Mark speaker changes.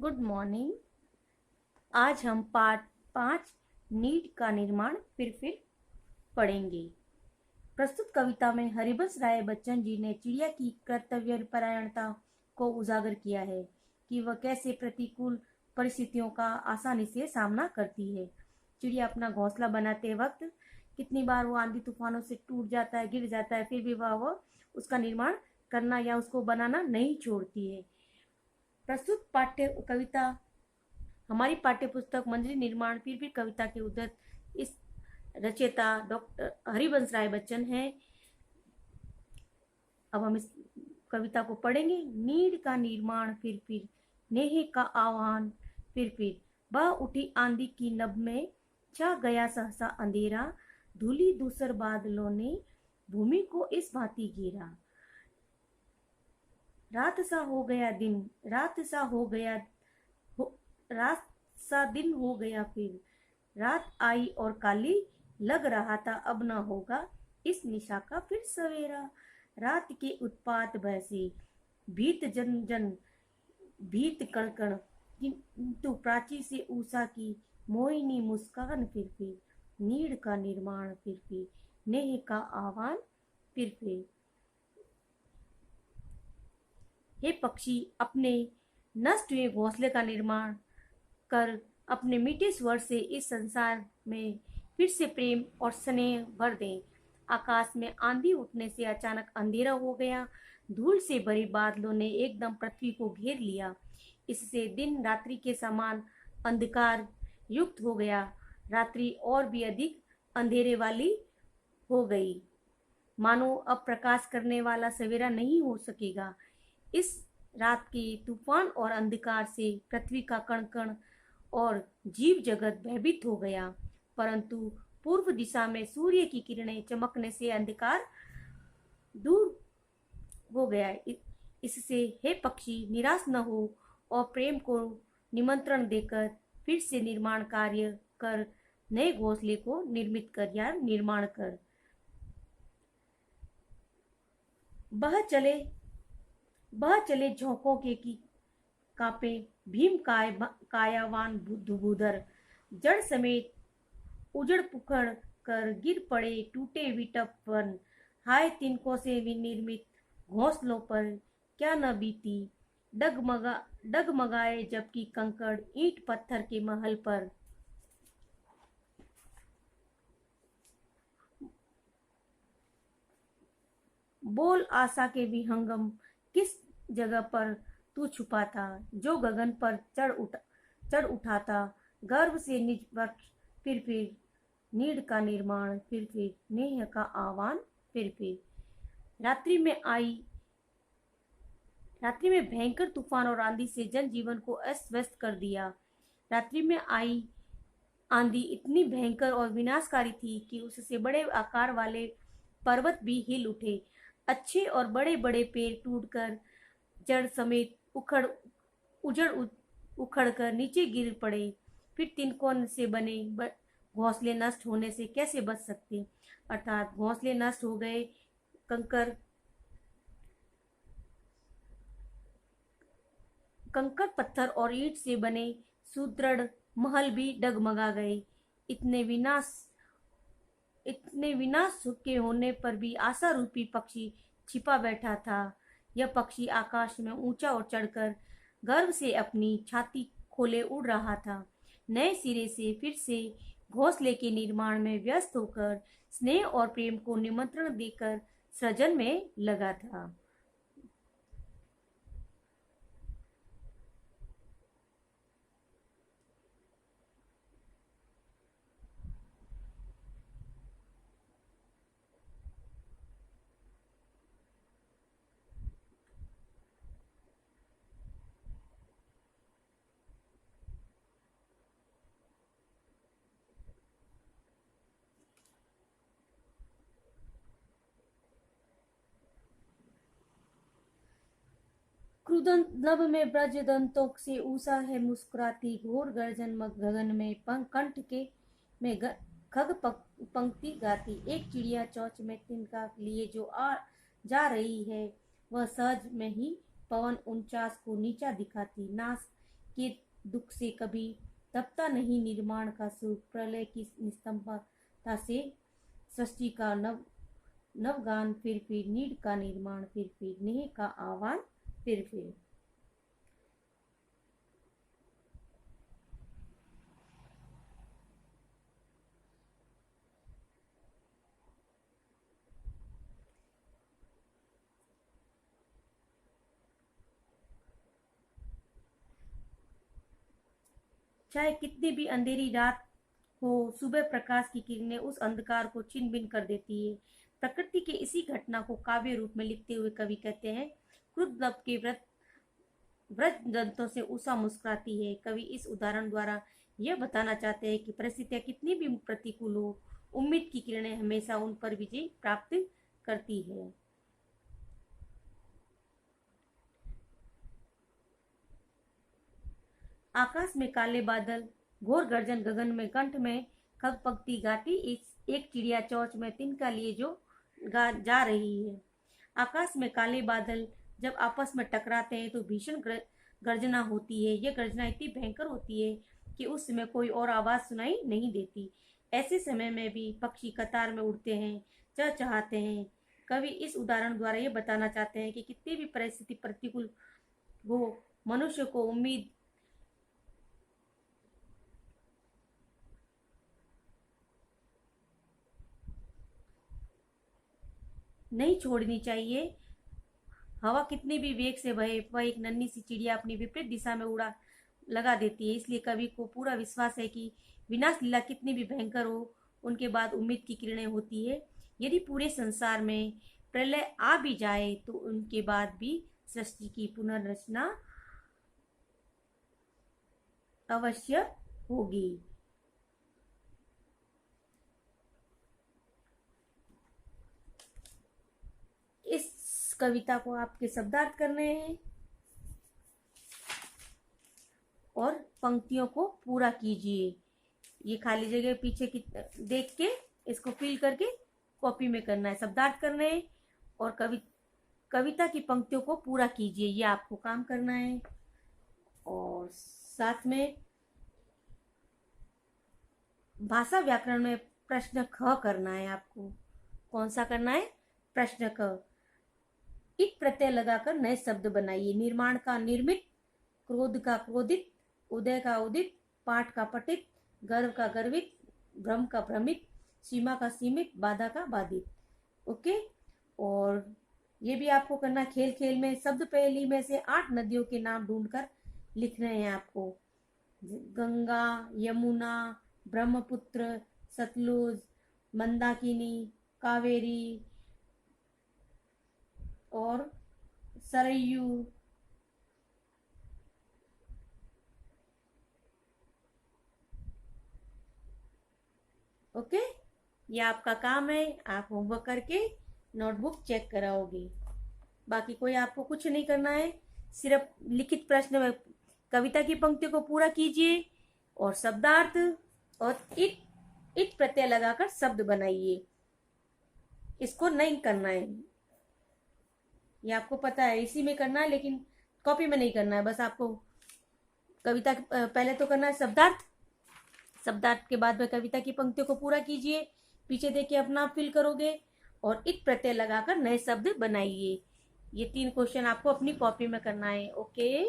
Speaker 1: Good morning. आज हम part 5 need का निर्माण फिर पढ़ेंगे। प्रस्तुत कविता में हरिवंश राय बच्चन जी ने चिड़िया की कर्तव्यपरायणता को उजागर किया है कि वह कैसे प्रतिकूल परिस्थितियों का आसानी से सामना करती है। चिड़िया अपना घोंसला बनाते वक्त कितनी बार वो आंधी तूफानों से टूट जाता है, गिर जाता है, फिर भी वह उसका निर्माण करना या उसको बनाना नहीं छोड़ती है। प्रस्तुत पाठ्य कविता हमारी पाठ्य पुस्तक मंजरी निर्माण फिर कविता के उद्धत इस रचयिता डॉक्टर हरिवंश राय बच्चन है। अब हम इस कविता को पढ़ेंगे। नीड का निर्माण फिर नेह का आह्वान फिर बह उठी आंधी की नभ में, छा गया सहसा अंधेरा, धूली दूसर बादलों ने भूमि को इस भांति घेरा। रात सा हो गया दिन, रात सा हो गया रात सा दिन हो गया, फिर रात आई और काली, लग रहा था अब न होगा इस निशा का फिर सवेरा। रात के उत्पात बहसी, भीत जन जन, भीत कण कण, किंतु प्राची से ऊषा की मोहिनी मुस्कान फिर नीड का निर्माण फिर नेह का आह्वान फिर। हे पक्षी, अपने नष्ट हुए घोंसले का निर्माण कर अपने मीठे स्वर से इस संसार में फिर से प्रेम और स्नेह भर दें। आकाश में आंधी उठने से अचानक अंधेरा हो गया। धूल से भरे बादलों ने एकदम पृथ्वी को घेर लिया। इससे दिन रात्रि के समान अंधकार युक्त हो गया। रात्रि और भी अधिक अंधेरे वाली हो गई, मानो अब प्रकाश करने वाला सवेरा नहीं हो सकेगा। इस रात के तूफान और अंधकार से पृथ्वी का कण कण और जीव जगत भयभीत हो गया, परंतु पूर्व दिशा में सूर्य की किरणें चमकने से अंधकार दूर हो गया। इससे हे पक्षी, निराश न हो और प्रेम को निमंत्रण देकर फिर से निर्माण कार्य कर, नए घोंसले को निर्मित कर या निर्माण कर। बह चले झोंकों के की कांपे भीम कायावान बुधर, जड़ समेत उजड़ पुखड़ कर गिर पड़े टूटे विटप वन। हाय तिनकों से विनिर्मित घोंसलों पर क्या न बीती, डगमगाए जबकि कंकड़ ईंट पत्थर के महल पर। बोल आशा के विहंगम, किस जगह पर तू छुपा था, जो गगन पर चढ़ उठा था गर्व से निज वक्ष फिर नीड का निर्माण फिर नेह का आह्वान फिर। रात्रि में भयंकर तूफान और आंधी से जनजीवन को अस्त व्यस्त कर दिया। रात्रि में आई आंधी इतनी भयंकर और विनाशकारी थी कि उससे बड़े आकार वाले पर्वत भी हिल उठे। अच्छे और बड़े बड़े पेड़ टूटकर जड़ समेत उखड़ कर नीचे गिर पड़े। फिर तिनकों से बने घोंसले नष्ट होने से कैसे बच सकते, अर्थात घोंसले नष्ट हो गए। कंकड़ पत्थर और ईंट से बने सुदृढ़ महल भी डगमगा गए। इतने विनाश के होने पर भी आशा रूपी पक्षी छिपा बैठा था। यह पक्षी आकाश में ऊंचा और चढ़कर गर्व से अपनी छाती खोले उड़ रहा था। नए सिरे से फिर से घोंसले के निर्माण में व्यस्त होकर स्नेह और प्रेम को निमंत्रण देकर सृजन में लगा था। क्रुदंत नभ में ब्रज दंतों से ऊषा है मुस्कुराती, घोर गर्जन गगन में कंठ के में खग पंक्ति गाती। एक चिड़िया चोंच में तिनका लिए जो जा रही है, वह सहज में ही पवन 49 को नीचा दिखाती। नास के दुख से कभी तपता नहीं निर्माण का सुख, प्रलय की निस्तंभता से सृष्टि का नवगान, फिर नीड का निर्माण, फिर नेह का आह्वान, फिर चाहे कितनी भी अंधेरी रात हो, सुबह प्रकाश की किरणें उस अंधकार को छिन भिन कर देती है। प्रकृति के इसी घटना को काव्य रूप में लिखते हुए कवि कहते हैं, क्रुद्ध नभ के व्रज दंतों से उषा मुस्कुराती है। कवि इस उदाहरण द्वारा यह बताना चाहते हैं कि परिस्थितियां कितनी भी प्रतिकूल हो, उम्मीद की किरणें हमेशा उन पर विजय प्राप्त करती है। आकाश में काले बादल, घोर गर्जन गगन में, कंठ में खग पंक्ति गाती एक चिड़िया चौच में तिनका लिए जो जा रही है। आकाश में काले बादल जब आपस में टकराते हैं तो भीषण गर्जना होती है। यह गर्जना इतनी भयंकर होती है कि उस समय कोई और आवाज सुनाई नहीं देती। ऐसे समय में भी पक्षी कतार में उड़ते हैं, चहचहाते हैं। कवि इस उदाहरण द्वारा ये बताना चाहते हैं कि कितनी भी परिस्थिति प्रतिकूल हो, मनुष्य को उम्मीद नहीं छोड़नी चाहिए। हवा कितनी भी वेग से बहे, वह एक नन्ही सी चिड़िया अपनी विपरीत दिशा में उड़ा लगा देती है। इसलिए कवि को पूरा विश्वास है कि विनाश लीला कितनी भी भयंकर हो, उनके बाद उम्मीद की किरणें होती है। यदि पूरे संसार में प्रलय आ भी जाए तो उनके बाद भी सृष्टि की पुनर्रचना अवश्य होगी। इस कविता को आपके शब्दार्थ करने हैं और पंक्तियों को पूरा कीजिए। ये खाली जगह पीछे की देख के इसको फिल करके कॉपी में करना है, शब्दार्थ करने हैं और कविता की पंक्तियों को पूरा कीजिए, ये आपको काम करना है। और साथ में भाषा व्याकरण में प्रश्न ख करना है आपको। कौन सा करना है? प्रश्न ख। इत प्रत्यय लगाकर नए शब्द बनाइए। निर्माण का निर्मित, क्रोध का क्रोधित, उदय का उदित, पाठ का पठित, गर्व का गर्वित, भ्रम का भ्रमित, सीमा का सीमित, बाधा का बाधित। ओके। और ये भी आपको करना, खेल खेल में शब्द पहेली में से 8 नदियों के नाम ढूंढकर लिखने हैं आपको। गंगा, यमुना, ब्रह्मपुत्र, सतलुज, मंदाकिनी, कावेरी और सरयू। ओके, ये आपका काम है, आप होमवर्क करके नोटबुक चेक कराओगे। बाकी कोई आपको कुछ नहीं करना है, सिर्फ लिखित प्रश्न में कविता की पंक्ति को पूरा कीजिए और शब्दार्थ और इत प्रत्यय लगाकर शब्द बनाइए। इसको नहीं करना है, ये आपको पता है, इसी में करना है, लेकिन कॉपी में नहीं करना है। बस आपको कविता पहले तो करना है शब्दार्थ, शब्दार्थ के बाद में कविता की पंक्तियों को पूरा कीजिए, पीछे देखिए अपना फिल करोगे और इत प्रत्यय लगाकर नए शब्द बनाइए। ये 3 क्वेश्चन आपको अपनी कॉपी में करना है। ओके।